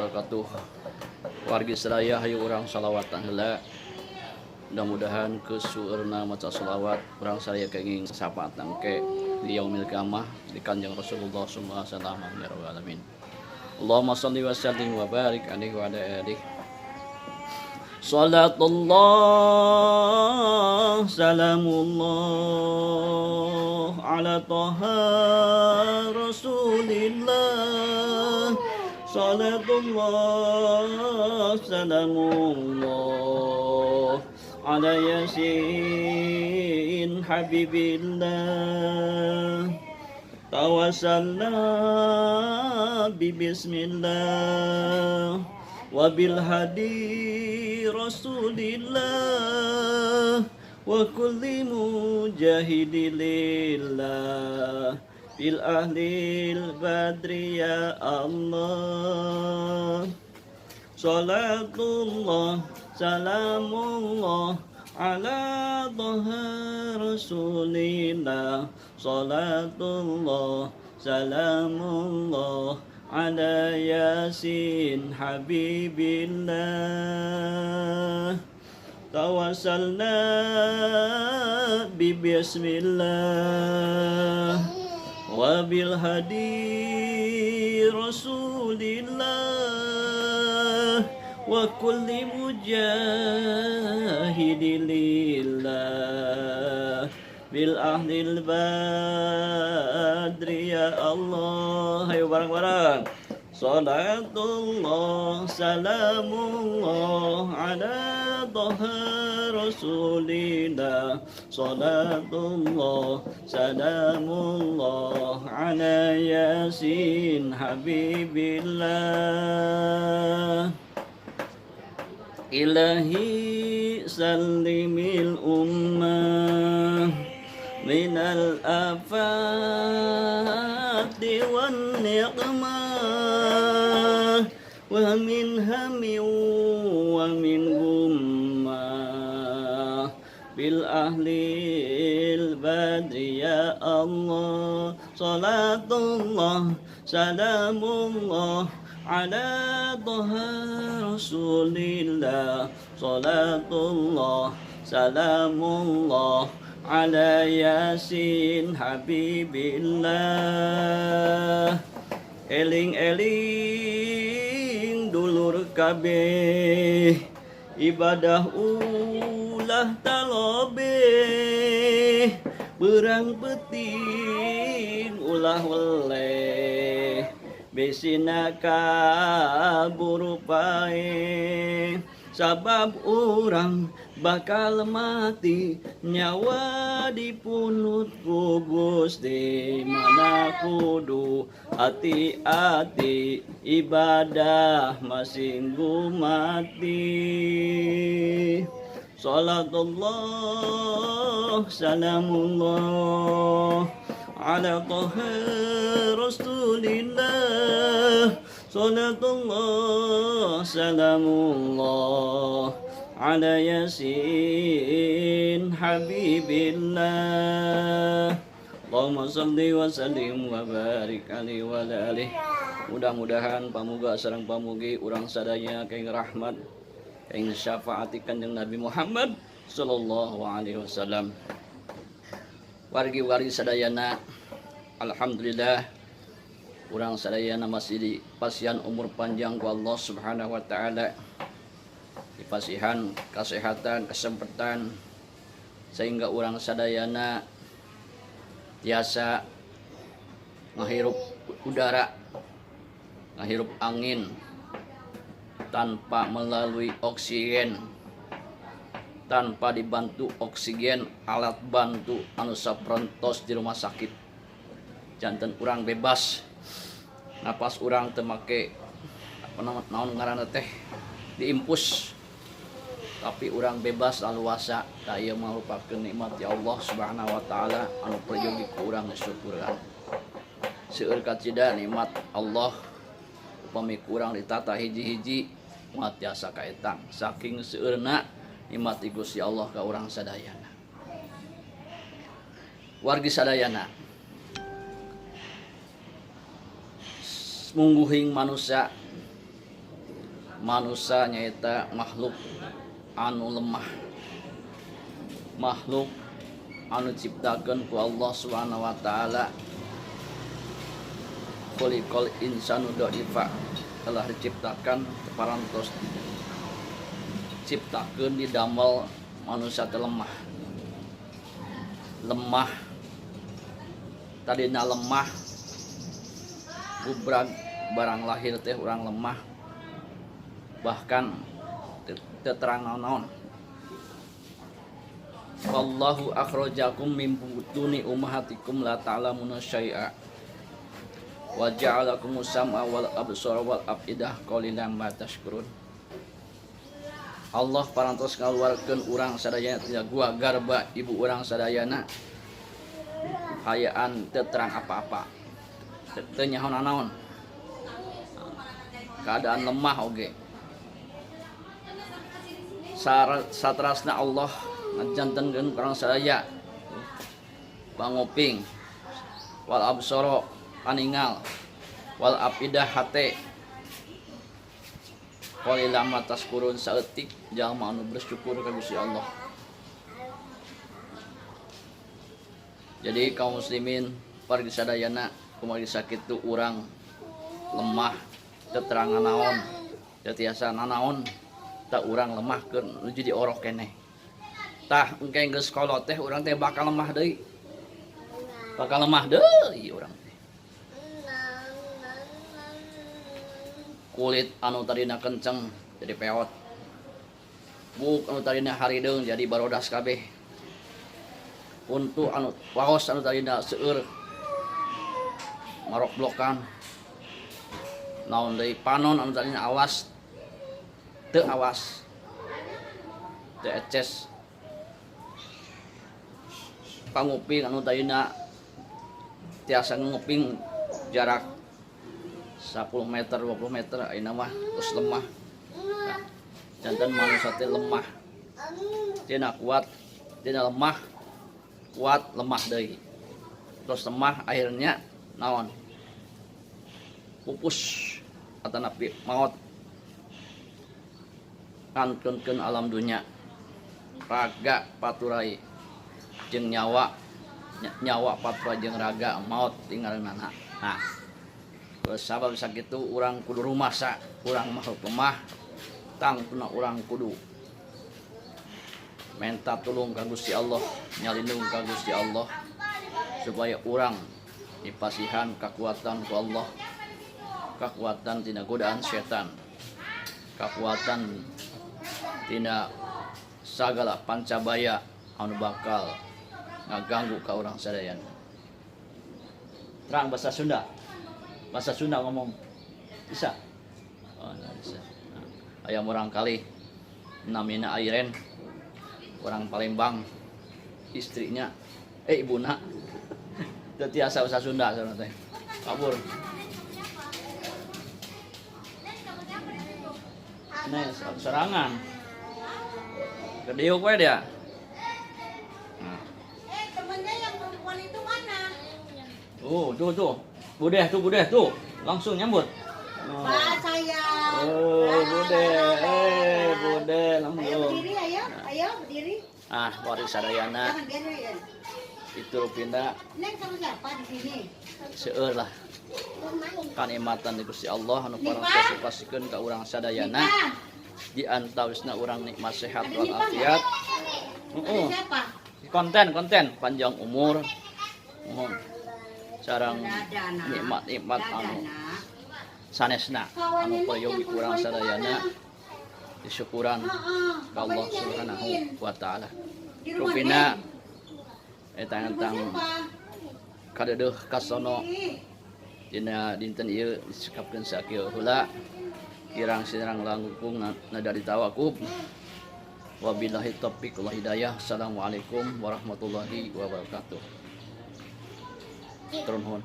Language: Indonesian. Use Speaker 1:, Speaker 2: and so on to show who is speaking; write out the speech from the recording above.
Speaker 1: wabarakatuh. Wargi sedaya hayu urang salawatan heula. Mudah-mudahan kesueurna maca salawat urang sadaya kenging syafaat nangke di yaumil qiyamah di Kanjeng Rasulullah sallallahu alaihi wasallam ya rabbal alamin. Allahumma shalli wa sallim wa barik alaihi wa ala alihi. Salatullah salamullah ala taha rasulillah. Salatullah salamullah ala yasin habibillah. Tawassalna bismillah wa bil hadi rasulillah wa kulli mujahidilillah bil ahlil badri ya Allah. Salatullah salamullah ala dhaha rasulillah. Salatullah salamullah ala yasin habibillah. Tawassalna bismillah wa bil hadi rasulillah wa kulli mujahidilillah bil ahlil badri ya Allah. Ayo bareng-bareng. Salatullah salamullah ala dhaha rasulillah. Salatullah salamullah ala yasin habibillah. Ilahi sallimil ummah minal afati wan niqmah wa min hammi wa min gummah bil ahlil badri ya Allah. Salatullah salamullah ala dhaha rasulillah. Salatullah salamullah ala yasin habibillah. Eling-eling dulur kabeh ibadah ulah talobeh berang penting ulah weleh besina kaburu pae. Sabab urang bakal mati nyawa dipunut ku Gusti. Mana kudu hati-hati ibadah masing gumati. Salatullah salamullah ala taha rasulillah. Salatullah salamullah ala yasin habibillah. Allahumma salli wa sallim wa barik alaihi wa ala alihi. Mudah-mudahan pamuga sareng pamugi urang sadaya keng rahmat keng syafaati Kanjeng Nabi Muhammad sallallahu alaihi wasallam. Wargi-wargi sadayana, alhamdulillah urang sadayana masih dipasihan umur panjang ku Allah Subhanahu wa taala. Dipasihan kesehatan, kesempatan sehingga urang sadayana biasa menghirup udara, menghirup angin tanpa melalui oksigen, tanpa dibantu oksigen alat bantu anu saprontos di rumah sakit. Janten urang bebas napas urang teu make naon ngaranna teh diimpus, tapi urang bebas laluasa. Da ieu merupakeun nikmat ya Allah Subhanahu wa taala anu perlu urang syukuran. Seueur kacida nikmat Allah upami urang ditata hiji-hiji moal tiasa kaetang saking seueurna nikmat Gusti Allah ka urang sadayana. Wargi sadayana, mungguhing manusia manusia nyaeta makhluk anu lemah, makhluk anu ciptakeun ku Allah Subhanahu wa taala. Khuliqal insanu dha'ifa, telah diciptakan parantos ciptakeun didamel manusia teh lemah. Lemah tadina lemah bubrag barang lahir teh urang lemah, bahkan teu terang naon-naon. Wallahu akhrajakum min butuni ummahatikum la ta'lamuna syai'a wa ja'alakumus sam'a wal absara wal afidah qalilan ma tashkurun. Allah parantos ngaluarkeun urang sadayana tina gua garba ibu urang sadayana hayaan teu terang apa-apa, teu nyaho naon, keadaan lemah oge. Satrasna Allah ngajantenkeun urang sadaya pangoping wal absara paningal wal afidah hate qalilan ma tashkurun, saeutik jalma anu bersyukur ka Gusti Allah. Jadi kaum muslimin pargi sadayana kumaha sakitu urang lemah teu terang naon, teu tiasa nanaon, tak urang lemahkeun nuju diorok keneh. Tah engke geus kolot teh urang teh bakal lemah deui. Bakal lemah deui urang teh. Kulit anu tadina kenceng jadi peot, buk anu tadina harideung jadi barodas kabeh, untu anu waos anu tadina seueur marok blokan, naon deui panon anu tadina awas teu awas, teu eces, panguping anu tadina tiasa nguping jarak 10 meter 20 meter ayeuna mah terus lemah. Nah, janten manusia teh lemah, tina kuat, tina lemah, kuat lemah deui, terus lemah akhirnya naon pupus atau napi maut kankeun alam dunya, raga paturai jeung nyawa paturai jeung raga maut tinggalna. Nah, sabab sakitu urang kudu rumasa, urang makhluk lemah, tangtuna urang kudu minta tulung ka Gusti Allah, nyalindung ka Gusti Allah supaya urang dipasihan kekuatan ku Allah, kekuatan tina godaan setan, kekuatan tina sagala pancabaya anu bakal ngaganggu ka urang sadayana. Terang bahasa Sunda. Bahasa Sunda ngomong bisa. Oh, nah, bisa. Nah, ayam orang kali namina Airen, orang Palembang, istrinya ibuna teu tiasa bahasa Sunda sana teh. Kabur. Nah, serangan. Kediuk we dia. Nah.
Speaker 2: Temennya yang perempuan itu mana?
Speaker 1: Tuh. Budeh tuh, langsung nyambut. Oh.
Speaker 2: Pak sayang.
Speaker 1: Budeh, langsung.
Speaker 2: Ayo berdiri, ayo berdiri.
Speaker 1: Wari sadayana.
Speaker 2: Jangan biarin.
Speaker 1: Itu pindah.
Speaker 2: Neng sama siapa di sini?
Speaker 1: Seueur lah. Kanikmatan di Gusti Allah anu parantos pasikeun ka urang sadayana. Di antawisna urang nikmat sehat wal afiat.
Speaker 2: Siapa?
Speaker 1: Konten panjang umur. Mohon sareng nikmat anu sanesna anu payogi kurang sadayana disyukuran ka Allah Subhanahu wa taala. Rupina eta tang kadeuh kasono dina dinten ieu disikapkeun sakieu heula kirang sirang langkung nadari tawakub. Wabillahi taufiq wal hidayah. Assalamualaikum warahmatullahi wabarakatuh. Turun hon.